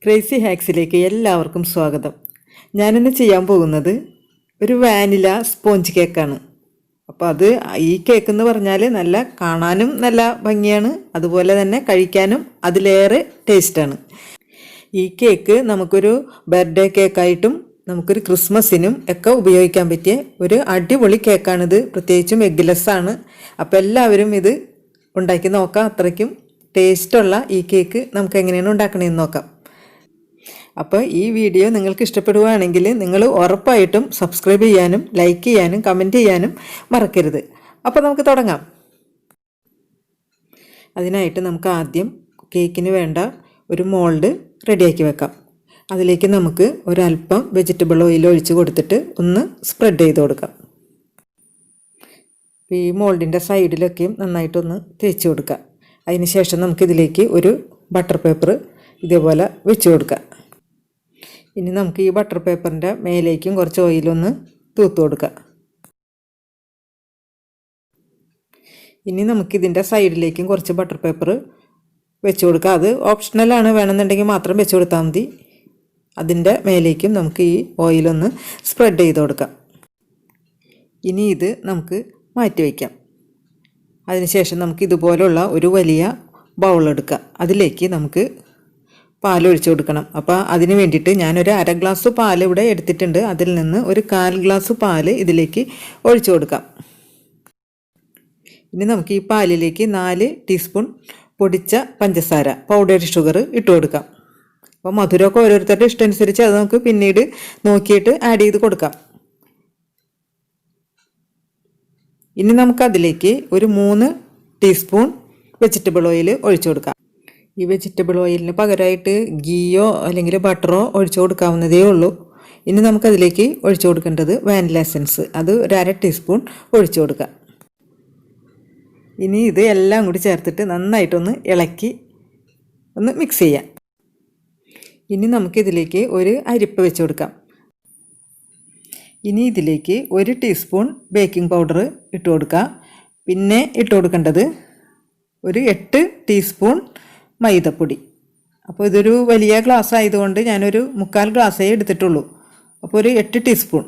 Crazy ഹാക്സിലേക്ക് എല്ലാവർക്കും സ്വാഗതം. ഞാനിന്ന് ചെയ്യാൻ പോകുന്നത് ഒരു വാനില സ്പോഞ്ച് കേക്കാണ്. അപ്പോൾ ഈ കേക്ക് എന്ന് പറഞ്ഞാൽ നല്ല കാണാനും നല്ല ഭംഗിയാണ്, അതുപോലെ തന്നെ കഴിക്കാനും അതിലേറെ ടേസ്റ്റാണ്. ഈ കേക്ക് നമുക്കൊരു ബർത്ത്ഡേ കേക്കായിട്ടും നമുക്കൊരു ക്രിസ്മസിനും ഒക്കെ ഉപയോഗിക്കാൻ പറ്റിയ ഒരു അടിപൊളി കേക്കാണിത്. പ്രത്യേകിച്ചും എഗ്ഗ്ലെസ്സാണ്. അപ്പോൾ എല്ലാവരും ഇത് ഉണ്ടാക്കി നോക്കാം. അത്രയ്ക്കും ടേസ്റ്റുള്ള ഈ കേക്ക് നമുക്ക് എങ്ങനെയാണ് ഉണ്ടാക്കണമെന്ന് നോക്കാം. അപ്പോൾ ഈ വീഡിയോ നിങ്ങൾക്ക് ഇഷ്ടപ്പെടുകയാണെങ്കിൽ നിങ്ങൾ ഉറപ്പായിട്ടും സബ്സ്ക്രൈബ് ചെയ്യാനും ലൈക്ക് ചെയ്യാനും കമൻറ്റ് ചെയ്യാനും മറക്കരുത്. അപ്പോൾ നമുക്ക് തുടങ്ങാം. അതിനായിട്ട് നമുക്ക് ആദ്യം കേക്കിന് വേണ്ട ഒരു മോൾഡ് റെഡിയാക്കി വെക്കാം. അതിലേക്ക് നമുക്ക് ഒരല്പം വെജിറ്റബിൾ ഓയിൽ ഒഴിച്ച് കൊടുത്തിട്ട് ഒന്ന് സ്പ്രെഡ് ചെയ്ത് കൊടുക്കാം. ഈ മോൾഡിൻ്റെ സൈഡിലൊക്കെയും നന്നായിട്ടൊന്ന് തേച്ച് കൊടുക്കാം. അതിന് ശേഷം നമുക്കിതിലേക്ക് ഒരു ബട്ടർ പേപ്പർ ഇതേപോലെ വെച്ച് കൊടുക്കാം. ഇനി നമുക്ക് ഈ ബട്ടർ പേപ്പറിൻ്റെ മേലേക്കും കുറച്ച് ഓയിലൊന്ന് തൂത്ത് കൊടുക്കാം. ഇനി നമുക്കിതിൻ്റെ സൈഡിലേക്കും കുറച്ച് ബട്ടർ പേപ്പർ വെച്ച് കൊടുക്കാം. അത് ഓപ്ഷണലാണ്, വേണമെന്നുണ്ടെങ്കിൽ മാത്രം വെച്ച് കൊടുത്താൽ മതി. അതിൻ്റെ മേലേക്കും നമുക്ക് ഈ ഓയിലൊന്ന് സ്പ്രെഡ് ചെയ്ത് കൊടുക്കാം. ഇനി ഇത് നമുക്ക് മാറ്റി വയ്ക്കാം. അതിനുശേഷം നമുക്ക് ഇതുപോലുള്ള ഒരു വലിയ ബൗളെടുക്കാം. അതിലേക്ക് നമുക്ക് പാലൊഴിച്ച് കൊടുക്കണം. അപ്പോൾ അതിന് വേണ്ടിയിട്ട് ഞാനൊരു 1/2 ഗ്ലാസ് പാൽ ഇവിടെ എടുത്തിട്ടുണ്ട്. അതിൽ നിന്ന് ഒരു 1/4 ഗ്ലാസ് പാൽ ഇതിലേക്ക് ഒഴിച്ചു കൊടുക്കാം. ഇനി നമുക്ക് ഈ പാലിലേക്ക് 4 ടീസ്പൂൺ പൊടിച്ച പഞ്ചസാര, പൗഡർ ഷുഗർ ഇട്ട് കൊടുക്കാം. അപ്പോൾ മധുരമൊക്കെ ഓരോരുത്തരുടെ ഇഷ്ടമനുസരിച്ച് അത് നമുക്ക് പിന്നീട് നോക്കിയിട്ട് ആഡ് ചെയ്ത് കൊടുക്കാം. ഇനി നമുക്കതിലേക്ക് ഒരു 3 ടീസ്പൂൺ വെജിറ്റബിൾ ഓയിൽ ഒഴിച്ചു കൊടുക്കാം. ഈ വെജിറ്റബിൾ ഓയിലിന് പകരമായിട്ട് ഗീയോ അല്ലെങ്കിൽ ബട്ടറോ ഒഴിച്ചു കൊടുക്കാവുന്നതേ ഉള്ളൂ. ഇനി നമുക്കതിലേക്ക് ഒഴിച്ചു കൊടുക്കേണ്ടത് വാനില എസൻസ്. അത് ഒരു 1/2 ടീസ്പൂൺ ഒഴിച്ചു കൊടുക്കാം. ഇനി ഇത് എല്ലാം കൂടി ചേർത്തിട്ട് നന്നായിട്ടൊന്ന് ഇളക്കി ഒന്ന് മിക്സ് ചെയ്യാം. ഇനി നമുക്കിതിലേക്ക് ഒരു അരിപ്പ വെച്ച് കൊടുക്കാം. ഇനി ഇതിലേക്ക് 1 ടീസ്പൂൺ ബേക്കിംഗ് പൗഡർ ഇട്ട് കൊടുക്കുക. പിന്നെ ഇട്ട് കൊടുക്കേണ്ടത് ഒരു 8 ടീസ്പൂൺ മൈദപ്പൊടി. അപ്പോൾ ഇതൊരു വലിയ ഗ്ലാസ് ആയതുകൊണ്ട് ഞാനൊരു 3/4 ഗ്ലാസ്സേ എടുത്തിട്ടുള്ളൂ. അപ്പോൾ ഒരു 8 ടീസ്പൂൺ.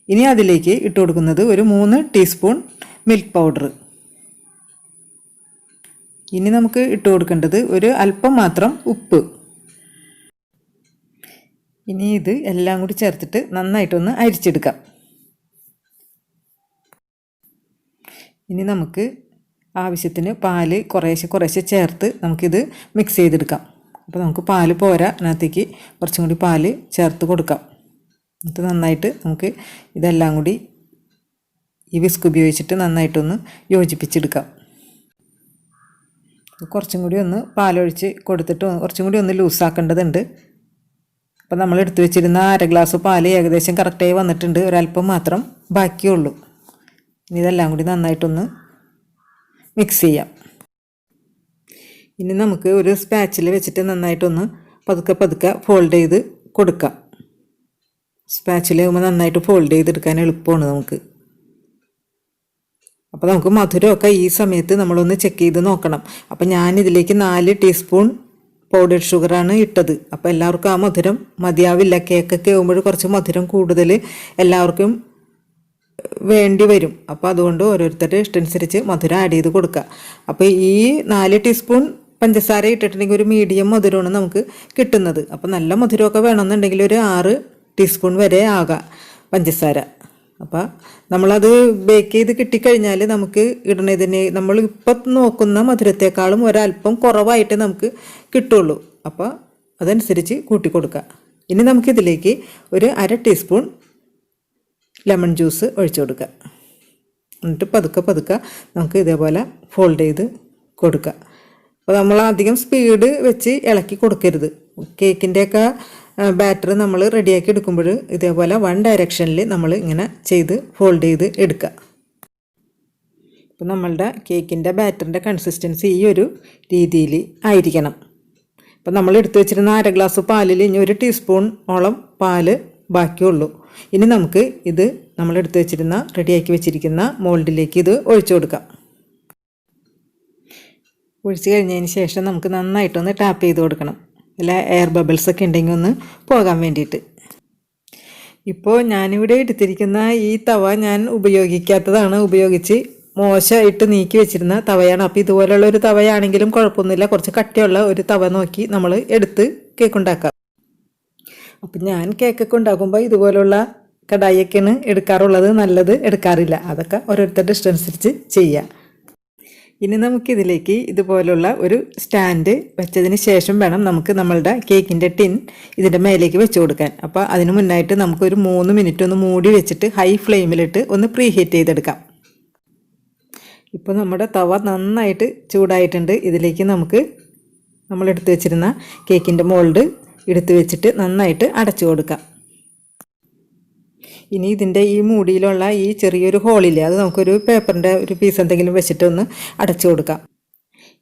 ഇനി അതിലേക്ക് ഇട്ട് കൊടുക്കുന്നത് ഒരു 3 ടീസ്പൂൺ മിൽക്ക് പൗഡർ. ഇനി നമുക്ക് ഇട്ട് കൊടുക്കേണ്ടത് ഒരു അല്പം മാത്രം ഉപ്പ്. ഇനി ഇത് എല്ലാം കൂടി ചേർത്തിട്ട് നന്നായിട്ടൊന്ന് അരിച്ചെടുക്കാം. ഇനി നമുക്ക് ആവശ്യത്തിന് പാല് കുറേശ്ശെ ചേർത്ത് നമുക്കിത് മിക്സ് ചെയ്തെടുക്കാം. അപ്പോൾ നമുക്ക് പാല് പോരാ, അതിനകത്തേക്ക് കുറച്ചും കൂടി പാല് ചേർത്ത് കൊടുക്കാം. എന്നിട്ട് നന്നായിട്ട് നമുക്ക് ഇതെല്ലാം കൂടി ഈ വിസ്ക് ഉപയോഗിച്ചിട്ട് നന്നായിട്ടൊന്ന് യോജിപ്പിച്ചെടുക്കാം. കുറച്ചും കൂടി ഒന്ന് പാലൊഴിച്ച് കൊടുത്തിട്ട് കുറച്ചും കൂടി ഒന്ന് ലൂസാക്കേണ്ടതുണ്ട്. അപ്പോൾ നമ്മൾ എടുത്തു വെച്ചിരുന്ന 1/2 ഗ്ലാസ് പാല് ഏകദേശം കറക്റ്റായി വന്നിട്ടുണ്ട്. ഒരല്പം മാത്രം ബാക്കിയുള്ളൂ. ഇനി ഇതെല്ലാം കൂടി നന്നായിട്ടൊന്ന് മിക്സ് ചെയ്യാം. ഇനി നമുക്ക് ഒരു സ്പാച്ചിൽ വെച്ചിട്ട് നന്നായിട്ടൊന്ന് പതുക്കെ ഫോൾഡ് ചെയ്ത് കൊടുക്കാം. സ്പാച്ചിലാകുമ്പോൾ നന്നായിട്ട് ഫോൾഡ് ചെയ്തെടുക്കാൻ എളുപ്പമാണ് നമുക്ക്. അപ്പോൾ നമുക്ക് മധുരമൊക്കെ ഈ സമയത്ത് നമ്മളൊന്ന് ചെക്ക് ചെയ്ത് നോക്കണം. അപ്പോൾ ഞാനിതിലേക്ക് 4 ടീസ്പൂൺ പൗഡർ ഷുഗറാണ് ഇട്ടത്. അപ്പോൾ എല്ലാവർക്കും ആ മധുരം മതിയാവില്ല. കേക്കൊക്കെ ആകുമ്പോൾ കുറച്ച് മധുരം കൂടുതൽ എല്ലാവർക്കും വേണ്ടി വരും. അപ്പോൾ അതുകൊണ്ട് ഓരോരുത്തരുടെ ഇഷ്ടമനുസരിച്ച് മധുരം ആഡ് ചെയ്ത് കൊടുക്കുക. അപ്പോൾ ഈ 4 ടീസ്പൂൺ പഞ്ചസാര ഇട്ടിട്ടുണ്ടെങ്കിൽ ഒരു മീഡിയം മധുരമാണ് നമുക്ക് കിട്ടുന്നത്. അപ്പോൾ നല്ല മധുരമൊക്കെ വേണമെന്നുണ്ടെങ്കിൽ ഒരു 6 ടീസ്പൂൺ വരെ ആകാം പഞ്ചസാര. അപ്പോൾ നമ്മളത് ബേക്ക് ചെയ്ത് കിട്ടിക്കഴിഞ്ഞാൽ നമുക്ക് ഇടണതിന് നമ്മൾ ഇപ്പം നോക്കുന്ന മധുരത്തെക്കാളും ഒരല്പം കുറവായിട്ട് നമുക്ക് കിട്ടുള്ളൂ. അപ്പോൾ അതനുസരിച്ച് കൂട്ടി കൊടുക്കുക. ഇനി നമുക്കിതിലേക്ക് ഒരു 1/2 ടീസ്പൂൺ ലെമൺ ജ്യൂസ് ഒഴിച്ചു കൊടുക്കുക. എന്നിട്ട് പതുക്കെ നമുക്ക് ഇതേപോലെ ഫോൾഡ് ചെയ്ത് കൊടുക്കുക. അപ്പോൾ നമ്മൾ അധികം സ്പീഡ് വെച്ച് ഇളക്കി കൊടുക്കരുത്. കേക്കിൻ്റെയൊക്കെ ബാറ്റർ നമ്മൾ റെഡിയാക്കി എടുക്കുമ്പോൾ ഇതേപോലെ 1 ഡയറക്ഷനിൽ നമ്മൾ ഇങ്ങനെ ചെയ്ത് ഫോൾഡ് ചെയ്ത് എടുക്കുക. അപ്പോൾ നമ്മളുടെ കേക്കിൻ്റെ ബാറ്ററിൻ്റെ കൺസിസ്റ്റൻസി ഈ ഒരു രീതിയിൽ ആയിരിക്കണം. അപ്പോൾ നമ്മൾ എടുത്തു വെച്ചിരുന്ന 1/2 ഗ്ലാസ് പാലിൽ ഇനി 1 ടീസ്പൂൺ ഓളം പാല് ബാക്കിയുള്ളൂ. ഇനി നമുക്ക് ഇത് നമ്മൾ എടുത്തു വെച്ചിരുന്ന റെഡിയാക്കി വെച്ചിരിക്കുന്ന മോൾഡിലേക്ക് ഇത് ഒഴിച്ചു കൊടുക്കാം. ഒഴിച്ച് കഴിഞ്ഞതിന് ശേഷം നമുക്ക് നന്നായിട്ടൊന്ന് ടാപ്പ് ചെയ്ത് കൊടുക്കണം. അല്ല എയർ ബബിൾസൊക്കെ ഉണ്ടെങ്കിൽ ഒന്ന് പോകാൻ വേണ്ടിയിട്ട്. ഇപ്പോൾ ഞാനിവിടെ എടുത്തിരിക്കുന്ന ഈ തവ ഞാൻ ഉപയോഗിക്കാത്തതാണ്, ഉപയോഗിച്ച് മോശമായിട്ട് നീക്കി വെച്ചിരുന്ന തവയാണ്. അപ്പോൾ ഇതുപോലുള്ള ഒരു തവയാണെങ്കിലും കുഴപ്പമൊന്നുമില്ല, കുറച്ച് കട്ടിയുള്ള ഒരു തവ നോക്കി നമ്മൾ എടുത്ത് കേക്ക് ഉണ്ടാക്കാം. അപ്പം ഞാൻ കേക്കൊക്കെ ഉണ്ടാക്കുമ്പോൾ ഇതുപോലുള്ള കടായിയൊക്കെയാണ് എടുക്കാറുള്ളത്, നല്ലത് എടുക്കാറില്ല. അതൊക്കെ ഓരോരുത്തരുടെ ഇഷ്ടമനുസരിച്ച് ചെയ്യാം. ഇനി നമുക്കിതിലേക്ക് ഇതുപോലുള്ള ഒരു സ്റ്റാൻഡ് വെച്ചതിന് ശേഷം വേണം നമുക്ക് നമ്മളുടെ കേക്കിൻ്റെ ടിൻ ഇതിൻ്റെ മേലേക്ക് വെച്ച് കൊടുക്കാൻ. അപ്പോൾ അതിന് മുന്നായിട്ട് നമുക്കൊരു 3 മിനിറ്റ് ഒന്ന് മൂടി വെച്ചിട്ട് ഹൈ ഫ്ലെയിമിലിട്ട് ഒന്ന് പ്രീ ഹീറ്റ് ചെയ്തെടുക്കാം. ഇപ്പോൾ നമ്മുടെ തവ നന്നായിട്ട് ചൂടായിട്ടുണ്ട്. ഇതിലേക്ക് നമുക്ക് നമ്മൾ എടുത്തു വെച്ചിരുന്ന കേക്കിൻ്റെ മോൾഡ് എടുത്തു വെച്ചിട്ട് നന്നായിട്ട് അടച്ചു കൊടുക്കാം. ഇനി ഇതിൻ്റെ ഈ മൂടിയിലുള്ള ഈ ചെറിയൊരു ഹോളില്ലേ, അത് നമുക്കൊരു പേപ്പറിൻ്റെ ഒരു പീസ് എന്തെങ്കിലും വെച്ചിട്ടൊന്ന് അടച്ചു കൊടുക്കാം.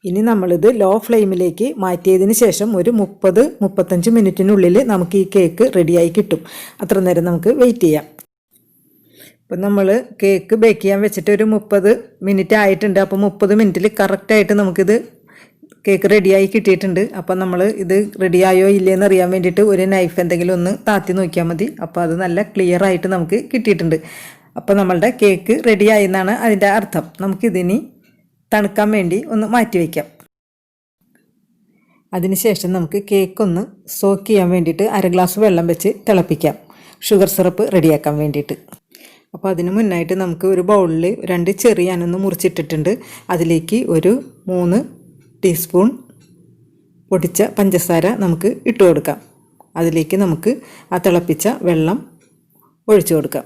ഇനി നമ്മളിത് ലോ ഫ്ലെയിമിലേക്ക് മാറ്റിയതിന് ശേഷം ഒരു 30-35 മിനിറ്റിനുള്ളിൽ നമുക്ക് ഈ കേക്ക് റെഡിയായി കിട്ടും. അത്ര നേരം നമുക്ക് വെയിറ്റ് ചെയ്യാം. ഇപ്പം നമ്മൾ കേക്ക് ബേക്ക് ചെയ്യാൻ വെച്ചിട്ട് ഒരു 30 മിനിറ്റ് ആയിട്ടുണ്ട്. അപ്പോൾ 30 മിനിറ്റിൽ കറക്റ്റായിട്ട് നമുക്കിത് കേക്ക് റെഡിയായി കിട്ടിയിട്ടുണ്ട്. അപ്പം നമ്മൾ ഇത് റെഡിയായോ ഇല്ലയെന്ന് അറിയാൻ വേണ്ടിയിട്ട് ഒരു നൈഫ് എന്തെങ്കിലും ഒന്ന് താത്തി നോക്കിയാൽ മതി. അപ്പോൾ അത് നല്ല ക്ലിയർ ആയിട്ട് നമുക്ക് കിട്ടിയിട്ടുണ്ട്. അപ്പോൾ നമ്മളുടെ കേക്ക് റെഡിയായി എന്നാണ് അതിൻ്റെ അർത്ഥം. നമുക്കിതിനി തണുക്കാൻ വേണ്ടി ഒന്ന് മാറ്റി വയ്ക്കാം. അതിനുശേഷം നമുക്ക് കേക്കൊന്ന് സോക്ക് ചെയ്യാൻ വേണ്ടിയിട്ട് 1/2 ഗ്ലാസ് വെള്ളം വെച്ച് തിളപ്പിക്കാം, ഷുഗർ സിറപ്പ് റെഡിയാക്കാൻ വേണ്ടിയിട്ട്. അപ്പോൾ അതിന് മുന്നായിട്ട് നമുക്ക് ഒരു ബൗളിൽ 2 ചെറി ഞാനൊന്ന് മുറിച്ചിട്ടിട്ടുണ്ട്. അതിലേക്ക് ഒരു 3 ടീസ്പൂൺ പൊടിച്ച പഞ്ചസാര നമുക്ക് ഇട്ട് കൊടുക്കാം. അതിലേക്ക് നമുക്ക് ആ തിളപ്പിച്ച വെള്ളം ഒഴിച്ചു കൊടുക്കാം.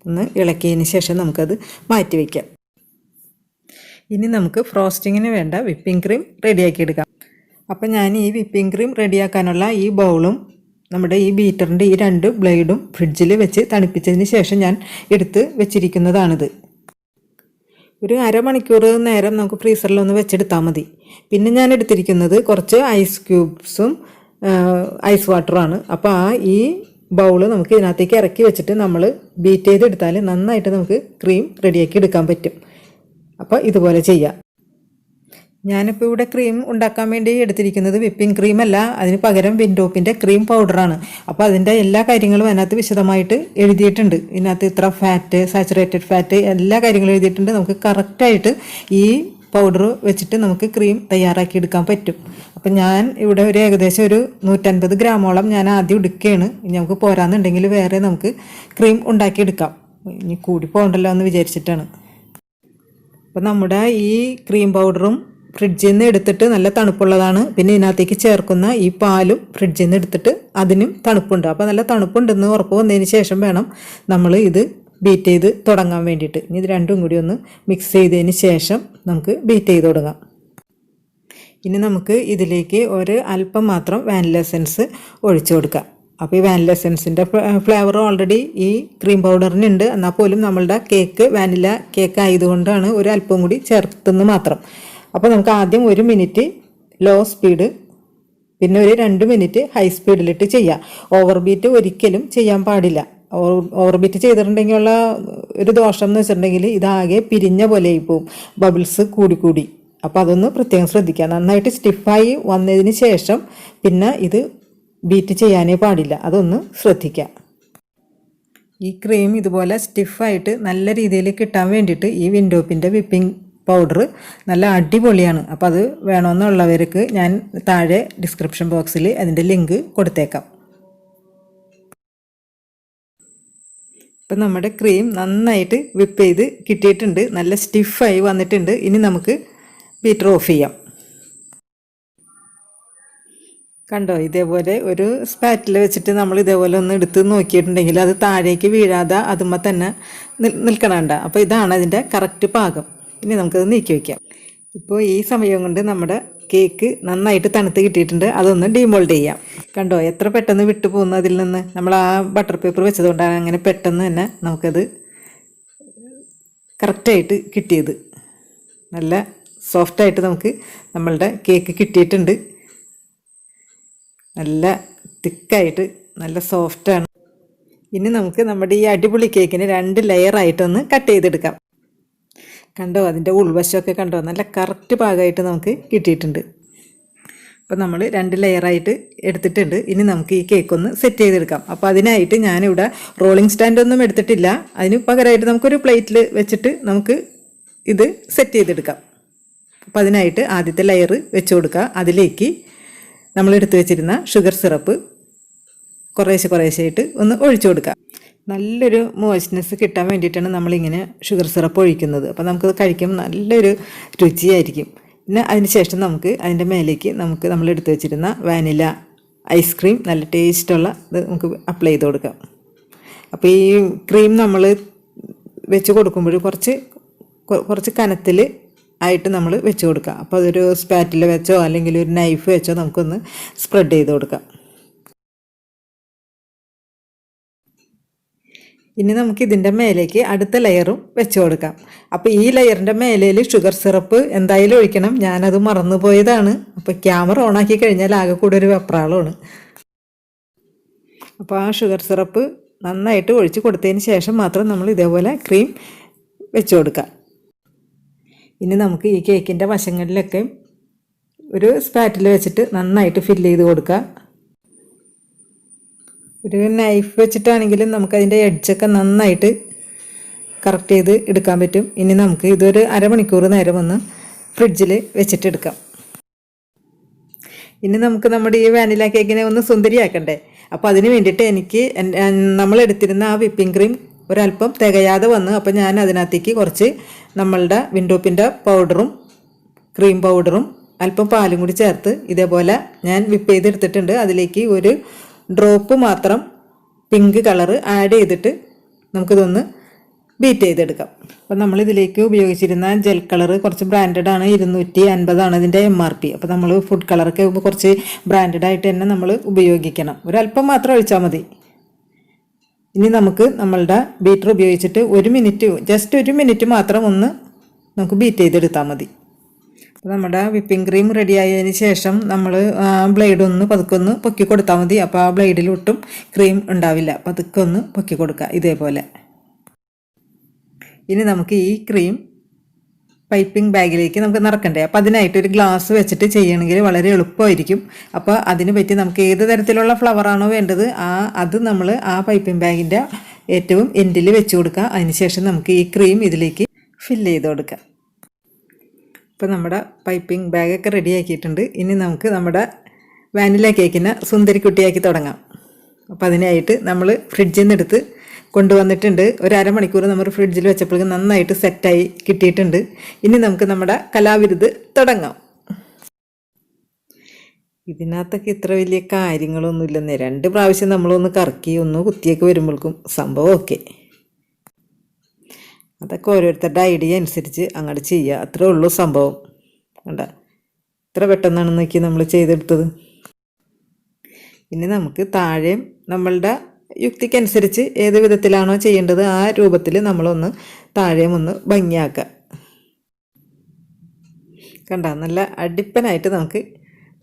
ഒന്ന് ഇളക്കിയതിന് ശേഷം നമുക്കത് മാറ്റി വയ്ക്കാം. ഇനി നമുക്ക് ഫ്രോസ്റ്റിങ്ങിന് വേണ്ട വിപ്പിംഗ് ക്രീം റെഡിയാക്കി എടുക്കാം. അപ്പം ഞാൻ ഈ വിപ്പിംഗ് ക്രീം റെഡിയാക്കാനുള്ള ഈ ബൗളും നമ്മുടെ ഈ ബീറ്ററിൻ്റെ ഈ 2 ബ്ലേഡും ഫ്രിഡ്ജിൽ വെച്ച് തണുപ്പിച്ചതിന് ശേഷം ഞാൻ എടുത്ത് വെച്ചിരിക്കുന്നതാണിത്. ഒരു അരമണിക്കൂർ നേരം നമുക്ക് ഫ്രീസറിലൊന്ന് വെച്ചെടുത്താൽ മതി. പിന്നെ ഞാൻ എടുത്തിരിക്കുന്നത് കുറച്ച് ഐസ് ക്യൂബ്സും ഐസ് വാട്ടറുമാണ്. അപ്പോൾ ഈ ബൗള് നമുക്ക് ഇതിനകത്തേക്ക് ഇറക്കി വെച്ചിട്ട് നമ്മൾ ബീറ്റ് ചെയ്തെടുത്താൽ നന്നായിട്ട് നമുക്ക് ക്രീം റെഡിയാക്കി എടുക്കാൻ പറ്റും. അപ്പോൾ ഇതുപോലെ ചെയ്യാം. ഞാനിപ്പോൾ ഇവിടെ ക്രീം ഉണ്ടാക്കാൻ വേണ്ടി എടുത്തിരിക്കുന്നത് വിപ്പിംഗ് ക്രീമല്ല, അതിന് പകരം വിൻഡോപ്പിൻ്റെ ക്രീം പൗഡറാണ്. അപ്പോൾ അതിൻ്റെ എല്ലാ കാര്യങ്ങളും അതിനകത്ത് വിശദമായിട്ട് എഴുതിയിട്ടുണ്ട്. ഇതിനകത്ത് ഇത്ര ഫാറ്റ്, സാച്ചുറേറ്റഡ് ഫാറ്റ്, എല്ലാ കാര്യങ്ങളും എഴുതിയിട്ടുണ്ട്. നമുക്ക് കറക്റ്റായിട്ട് ഈ പൗഡർ വെച്ചിട്ട് നമുക്ക് ക്രീം തയ്യാറാക്കി എടുക്കാൻ പറ്റും. അപ്പം ഞാൻ ഇവിടെ ഒരു ഏകദേശം ഒരു 150 ഗ്രാമോളം ഞാൻ ആദ്യം എടുക്കുകയാണ്. ഇനി നമുക്ക് പോരാന്നുണ്ടെങ്കിൽ വേറെ നമുക്ക് ക്രീം ഉണ്ടാക്കിയെടുക്കാം. ഇനി കൂടി പോകണ്ടല്ലോ എന്ന് വിചാരിച്ചിട്ടാണ്. അപ്പം നമ്മുടെ ഈ ക്രീം പൗഡറും ഫ്രിഡ്ജിൽ നിന്ന് എടുത്തിട്ട് നല്ല തണുപ്പുള്ളതാണ്. പിന്നെ ഇതിനകത്തേക്ക് ചേർക്കുന്ന ഈ പാലും ഫ്രിഡ്ജിൽ നിന്ന് എടുത്തിട്ട് അതിനും തണുപ്പുണ്ട്. അപ്പോൾ നല്ല തണുപ്പുണ്ടെന്ന് ഉറപ്പ് വന്നതിന് ശേഷം വേണം നമ്മൾ ഇത് ബീറ്റ് ചെയ്ത് തുടങ്ങാൻ വേണ്ടിയിട്ട്. ഇനി ഇത് രണ്ടും കൂടി ഒന്ന് മിക്സ് ചെയ്തതിന് ശേഷം നമുക്ക് ബീറ്റ് ചെയ്ത് തുടങ്ങാം. ഇനി നമുക്ക് ഇതിലേക്ക് ഒരു അല്പം മാത്രം വാനില എസൻസ് ഒഴിച്ചു കൊടുക്കാം. അപ്പോൾ ഈ വാനില എസൻസിൻ്റെ ഫ്ലേവർ ഓൾറെഡി ഈ ക്രീം പൗഡറിനുണ്ട്. എന്നാൽ പോലും നമ്മളുടെ കേക്ക് വാനില കേക്ക് ആയതുകൊണ്ടാണ് ഒരു അല്പം കൂടി ചേർത്തെന്ന് മാത്രം. അപ്പോൾ നമുക്ക് ആദ്യം 1 മിനിറ്റ് ലോ സ്പീഡ്, പിന്നെ ഒരു 2 മിനിറ്റ് ഹൈ സ്പീഡിലിട്ട് ചെയ്യാം. ഓവർ ബീറ്റ് ഒരിക്കലും ചെയ്യാൻ പാടില്ല. ഓവർ ബീറ്റ് ചെയ്തിട്ടുണ്ടെങ്കിലുള്ള ഒരു ദോഷം എന്ന് വെച്ചിട്ടുണ്ടെങ്കിൽ ഇതാകെ പിരിഞ്ഞ പോലെ ആയിപ്പോവും, ബബിൾസ് കൂടി. അപ്പോൾ അതൊന്ന് പ്രത്യേകം ശ്രദ്ധിക്കുക. നന്നായിട്ട് സ്റ്റിഫായി വന്നതിന് ശേഷം പിന്നെ ഇത് ബീറ്റ് ചെയ്യാനേ പാടില്ല, അതൊന്ന് ശ്രദ്ധിക്കുക. ഈ ക്രീം ഇതുപോലെ സ്റ്റിഫായിട്ട് നല്ല രീതിയിൽ കിട്ടാൻ വേണ്ടിയിട്ട് ഈ വിൻഡോപ്പിൻ്റെ വിപ്പിംഗ് പൗഡർ നല്ല അടിപൊളിയാണ്. അപ്പോൾ അത് വേണമെന്നുള്ളവർക്ക് ഞാൻ താഴെ ഡിസ്ക്രിപ്ഷൻ ബോക്സിൽ അതിൻ്റെ ലിങ്ക് കൊടുത്തേക്കാം. ഇപ്പം നമ്മുടെ ക്രീം നന്നായിട്ട് വിപ്പ് ചെയ്ത് കിട്ടിയിട്ടുണ്ട്, നല്ല സ്റ്റിഫായി വന്നിട്ടുണ്ട്. ഇനി നമുക്ക് ബീറ്റർ ഓഫ് ചെയ്യാം. കണ്ടോ, ഇതേപോലെ ഒരു സ്പാറ്റിൽ വെച്ചിട്ട് നമ്മൾ ഇതേപോലെ ഒന്ന് എടുത്ത് നോക്കിയിട്ടുണ്ടെങ്കിൽ അത് താഴേക്ക് വീഴാതെ അതുമ്മ തന്നെ നിൽക്കണണ്ട. അപ്പോൾ ഇതാണ് അതിൻ്റെ കറക്റ്റ് പാകം. ഇനി നമുക്കത് നീക്കി വയ്ക്കാം. ഇപ്പോൾ ഈ സമയം കൊണ്ട് നമ്മുടെ കേക്ക് നന്നായിട്ട് തണുത്ത് കിട്ടിയിട്ടുണ്ട്. അതൊന്ന് ഡീമോൾഡ് ചെയ്യാം. കണ്ടോ എത്ര പെട്ടെന്ന് വിട്ടു പോകുന്നു അതിൽ നിന്ന്. നമ്മൾ ആ ബട്ടർ പേപ്പർ വെച്ചതുകൊണ്ടാണ് അങ്ങനെ പെട്ടെന്ന് തന്നെ നമുക്കത് കറക്റ്റായിട്ട് കിട്ടിയത്. നല്ല സോഫ്റ്റായിട്ട് നമുക്ക് നമ്മളുടെ കേക്ക് കിട്ടിയിട്ടുണ്ട്. നല്ല തിക്കായിട്ട് നല്ല സോഫ്റ്റാണ്. ഇനി നമുക്ക് നമ്മുടെ ഈ അടിപൊളി കേക്കിന് 2 ലെയറായിട്ടൊന്ന് കട്ട് ചെയ്തെടുക്കാം. കണ്ടോ, അതിൻ്റെ ഉൾവശമൊക്കെ കണ്ടോ, നല്ല കറക്റ്റ് പാകമായിട്ട് നമുക്ക് കിട്ടിയിട്ടുണ്ട്. അപ്പോൾ നമ്മൾ 2 ലെയറായിട്ട് എടുത്തിട്ടുണ്ട്. ഇനി നമുക്ക് ഈ കേക്ക് ഒന്ന് സെറ്റ് ചെയ്തെടുക്കാം. അപ്പോൾ അതിനായിട്ട് ഞാനിവിടെ റോളിംഗ് സ്റ്റാൻഡൊന്നും എടുത്തിട്ടില്ല. അതിന് പകരമായിട്ട് നമുക്കൊരു പ്ലേറ്റിൽ വെച്ചിട്ട് നമുക്ക് ഇത് സെറ്റ് ചെയ്തെടുക്കാം. അപ്പോൾ അതിനായിട്ട് ആദ്യത്തെ ലെയർ വെച്ച് കൊടുക്കുക. അതിലേക്ക് നമ്മൾ എടുത്തു വെച്ചിരുന്ന ഷുഗർ സിറപ്പ് കുറേശ്ശെയായിട്ട് ഒന്ന് ഒഴിച്ചു കൊടുക്കുക. നല്ലൊരു മോയ്സ്നെസ് കിട്ടാൻ വേണ്ടിയിട്ടാണ് നമ്മളിങ്ങനെ ഷുഗർ സിറപ്പ് ഒഴിക്കുന്നത്. അപ്പോൾ നമുക്കത് കഴിക്കുമ്പോൾ നല്ലൊരു രുചിയായിരിക്കും. പിന്നെ അതിന് ശേഷം നമുക്ക് അതിൻ്റെ മേലേക്ക് നമ്മൾ എടുത്തു വെച്ചിരുന്ന വാനില ഐസ്ക്രീം, നല്ല ടേസ്റ്റുള്ള ഇത് നമുക്ക് അപ്ലൈ ചെയ്ത് കൊടുക്കാം. അപ്പോൾ ഈ ക്രീം നമ്മൾ വെച്ച് കൊടുക്കുമ്പോൾ കുറച്ച് കനത്തിൽ ആയിട്ട് നമ്മൾ വെച്ച് കൊടുക്കുക. അപ്പോൾ അതൊരു സ്പാറ്റിൽ വെച്ചോ അല്ലെങ്കിൽ ഒരു നൈഫ് വെച്ചോ നമുക്കൊന്ന് സ്പ്രെഡ് ചെയ്ത് കൊടുക്കാം. ഇനി നമുക്ക് ഇതിൻ്റെ മേലേക്ക് അടുത്ത ലെയറും വെച്ച് കൊടുക്കാം. അപ്പോൾ ഈ ലെയറിൻ്റെ മേലയിൽ ഷുഗർ സിറപ്പ് എന്തായാലും ഒഴിക്കണം. ഞാനത് മറന്നു പോയതാണ്. അപ്പോൾ ക്യാമറ ഓണാക്കി കഴിഞ്ഞാൽ ആകെ കൂടെ ഒരു വെപ്രാളമാണ്. അപ്പോൾ ആ ഷുഗർ സിറപ്പ് നന്നായിട്ട് ഒഴിച്ച് കൊടുത്തതിന് ശേഷം മാത്രം നമ്മൾ ഇതേപോലെ ക്രീം വെച്ച് കൊടുക്കുക. ഇനി നമുക്ക് ഈ കേക്കിൻ്റെ വശങ്ങളിലൊക്കെ ഒരു സ്പാറ്റിൽ വെച്ചിട്ട് നന്നായിട്ട് ഫില്ല് ചെയ്ത് കൊടുക്കുക. ഒരു നൈഫ് വെച്ചിട്ടാണെങ്കിലും നമുക്കതിൻ്റെ എഡ്ജൊക്കെ നന്നായിട്ട് കറക്റ്റ് ചെയ്ത് എടുക്കാൻ പറ്റും. ഇനി നമുക്ക് ഇതൊരു അരമണിക്കൂർ നേരം ഒന്ന് ഫ്രിഡ്ജിൽ വെച്ചിട്ടെടുക്കാം. ഇനി നമുക്ക് നമ്മുടെ ഈ വാനില കേക്കിനെ ഒന്ന് സുന്ദരിയാക്കണ്ടേ. അപ്പോൾ അതിന് വേണ്ടിയിട്ട് എനിക്ക് നമ്മളെടുത്തിരുന്ന ആ വിപ്പിംഗ് ക്രീം ഒരല്പം തികയാതെ വന്നു. അപ്പോൾ ഞാൻ അതിനകത്തേക്ക് കുറച്ച് നമ്മളുടെ വിൻഡോപ്പിൻ്റെ പൗഡറും ക്രീം പൗഡറും അല്പം പാലും കൂടി ചേർത്ത് ഇതേപോലെ ഞാൻ വിപ്പ് ചെയ്തെടുത്തിട്ടുണ്ട്. അതിലേക്ക് ഒരു ഡ്രോപ്പ് മാത്രം പിങ്ക് കളറ് ആഡ് ചെയ്തിട്ട് നമുക്കിതൊന്ന് ബീറ്റ് ചെയ്തെടുക്കാം. അപ്പോൾ നമ്മളിതിലേക്ക് ഉപയോഗിച്ചിരുന്ന ജെൽ കളറ് കുറച്ച് ബ്രാൻഡഡാണ്, 250 ഇതിൻ്റെ MRP. അപ്പോൾ നമ്മൾ ഫുഡ് കളറൊക്കെ കുറച്ച് ബ്രാൻഡഡായിട്ട് തന്നെ നമ്മൾ ഉപയോഗിക്കണം. ഒരല്പം മാത്രം ഒഴിച്ചാൽ മതി. ഇനി നമുക്ക് നമ്മളുടെ ബീറ്റർ ഉപയോഗിച്ചിട്ട് 1 മിനിറ്റ്, ജസ്റ്റ് 1 മിനിറ്റ് മാത്രം ഒന്ന് നമുക്ക് ബീറ്റ് ചെയ്തെടുത്താൽ മതി. അപ്പോൾ നമ്മുടെ വിപ്പിംഗ് ക്രീം റെഡി ആയതിന് ശേഷം നമ്മൾ ബ്ലേഡ് ഒന്ന് പതുക്കെ ഒന്ന് പൊക്കി കൊടുത്താൽ മതി. അപ്പോൾ ആ ബ്ലേഡിലൊട്ടും ക്രീം ഉണ്ടാവില്ല. പതുക്കെ ഒന്ന് പൊക്കി കൊടുക്കുക ഇതേപോലെ. ഇനി നമുക്ക് ഈ ക്രീം പൈപ്പിംഗ് ബാഗിലേക്ക് നമുക്ക് നിറക്കണ്ടേ. അപ്പോൾ അതിനായിട്ടൊരു ഗ്ലാസ് വെച്ചിട്ട് ചെയ്യണമെങ്കിൽ വളരെ എളുപ്പമായിരിക്കും. അപ്പോൾ അതിന് പറ്റി നമുക്ക് ഏത് തരത്തിലുള്ള ഫ്ലവറാണോ വേണ്ടത് അത് നമ്മൾ ആ പൈപ്പിംഗ് ബാഗിൻ്റെ ഏറ്റവും എൻഡിൽ വെച്ച് കൊടുക്കുക. അതിനുശേഷം നമുക്ക് ഈ ക്രീം ഇതിലേക്ക് ഫില്ല് ചെയ്ത് കൊടുക്കാം. ഇപ്പോൾ നമ്മുടെ പൈപ്പിംഗ് ബാഗൊക്കെ റെഡി ആക്കിയിട്ടുണ്ട്. ഇനി നമുക്ക് നമ്മുടെ വാനില കേക്കിനെ സുന്ദരിക്കുട്ടിയാക്കി തുടങ്ങാം. അപ്പോൾ അതിനായിട്ട് നമ്മൾ ഫ്രിഡ്ജിൽ നിന്ന് എടുത്ത് കൊണ്ടുവന്നിട്ടുണ്ട്. ഒരു അരമണിക്കൂർ നമ്മൾ ഫ്രിഡ്ജിൽ വെച്ചപ്പോഴേക്കും നന്നായിട്ട് സെറ്റായി കിട്ടിയിട്ടുണ്ട്. ഇനി നമുക്ക് നമ്മുടെ കലാവിരുത് തുടങ്ങാം. ഇതിനകത്തൊക്കെ ഇത്ര വലിയ കാര്യങ്ങളൊന്നുമില്ലെന്നേ. 2 പ്രാവശ്യം നമ്മളൊന്ന് കറക്കി ഒന്ന് കുത്തിയൊക്കെ വരുമ്പോഴേക്കും സംഭവം ഓക്കെ. അതൊക്കെ ഓരോരുത്തരുടെ ഐഡിയ അനുസരിച്ച് അങ്ങോട്ട് ചെയ്യുക, അത്രേ ഉള്ളൂ സംഭവം. കണ്ട ഇത്ര പെട്ടെന്നാണ് നോക്കി നമ്മൾ ചെയ്തെടുത്തത്. ഇനി നമുക്ക് താഴെയും നമ്മളുടെ യുക്തിക്കനുസരിച്ച് ഏത് വിധത്തിലാണോ ചെയ്യേണ്ടത് ആ രൂപത്തിൽ നമ്മളൊന്ന് താഴെയും ഒന്ന് ഭംഗിയാക്കുക. കണ്ട നല്ല അടിപ്പനായിട്ട് നമുക്ക്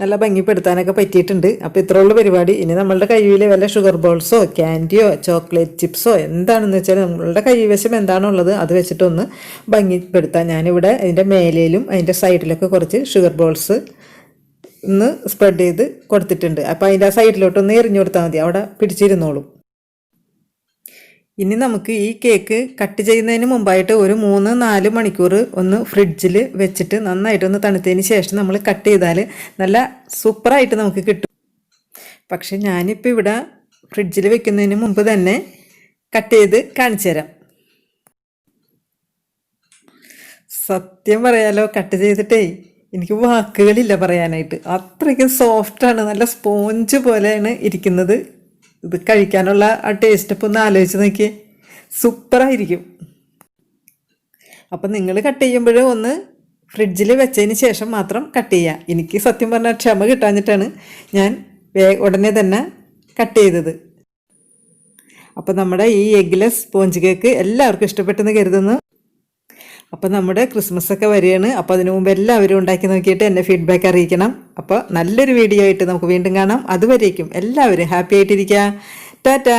നല്ല ഭംഗിപ്പെടുത്താനൊക്കെ പറ്റിയിട്ടുണ്ട്. അപ്പോൾ ഇത്രയുള്ള പരിപാടി. ഇനി നമ്മളുടെ കയ്യിൽ വല്ല ഷുഗർ ബോൾസോ ക്യാൻഡിയോ ചോക്ലേറ്റ് ചിപ്സോ എന്താണെന്ന് വെച്ചാൽ നമ്മളുടെ കൈവശം എന്താണുള്ളത് അത് വെച്ചിട്ടൊന്ന് ഭംഗിപ്പെടുത്താം. ഞാനിവിടെ അതിൻ്റെ മേലയിലും അതിൻ്റെ സൈഡിലൊക്കെ കുറച്ച് ഷുഗർ ബോൾസ് ഒന്ന് സ്പ്രെഡ് ചെയ്ത് കൊടുത്തിട്ടുണ്ട്. അപ്പോൾ അതിൻ്റെ സൈഡിലോട്ടൊന്ന് എറിഞ്ഞു കൊടുത്താൽ മതി, അവിടെ പിടിച്ചിരുന്നോളും. ഇനി നമുക്ക് ഈ കേക്ക് കട്ട് ചെയ്യുന്നതിന് മുമ്പായിട്ട് ഒരു 3-4 മണിക്കൂർ ഒന്ന് ഫ്രിഡ്ജിൽ വെച്ചിട്ട് നന്നായിട്ടൊന്ന് തണുത്തതിന് ശേഷം നമ്മൾ കട്ട് ചെയ്താൽ നല്ല സൂപ്പറായിട്ട് നമുക്ക് കിട്ടും. പക്ഷെ ഞാനിപ്പോൾ ഇവിടെ ഫ്രിഡ്ജിൽ വെക്കുന്നതിന് മുമ്പ് തന്നെ കട്ട് ചെയ്ത് കാണിച്ചു തരാം. സത്യം പറയാലോ, കട്ട് ചെയ്തിട്ടേ എനിക്ക് വാക്കുകളില്ല പറയാനായിട്ട്. അത്രയ്ക്കും സോഫ്റ്റാണ്, നല്ല സ്പോഞ്ച് പോലെയാണ് ഇരിക്കുന്നത്. ഇത് കഴിക്കാനുള്ള ആ ടേസ്റ്റ് ഇപ്പോൾ ഒന്ന് ആലോചിച്ച് നോക്കിയേ, സൂപ്പറായിരിക്കും. അപ്പം നിങ്ങൾ കട്ട് ചെയ്യുമ്പോൾ ഒന്ന് ഫ്രിഡ്ജിൽ വെച്ചതിന് ശേഷം മാത്രം കട്ട് ചെയ്യുക. എനിക്ക് സത്യം പറഞ്ഞാൽ ക്ഷമ കിട്ടാഞ്ഞിട്ടാണ് ഞാൻ ഉടനെ തന്നെ കട്ട് ചെയ്തത്. അപ്പം നമ്മുടെ ഈ എഗ്ലെസ് സ്പോഞ്ച് കേക്ക് എല്ലാവർക്കും ഇഷ്ടപ്പെട്ടെന്ന് കരുതുന്നു. അപ്പോൾ നമ്മുടെ ക്രിസ്മസൊക്കെ വരികയാണ്. അപ്പോൾ അതിനു മുമ്പ് എല്ലാവരും ഉണ്ടാക്കി നോക്കിയിട്ട് എന്നെ ഫീഡ്ബാക്ക് അറിയിക്കണം. അപ്പോൾ നല്ലൊരു വീഡിയോ ആയിട്ട് നമുക്ക് വീണ്ടും കാണാം. അതുവരേക്കും എല്ലാവരും ഹാപ്പി ആയിട്ടിരിക്കുക. ടാറ്റാ.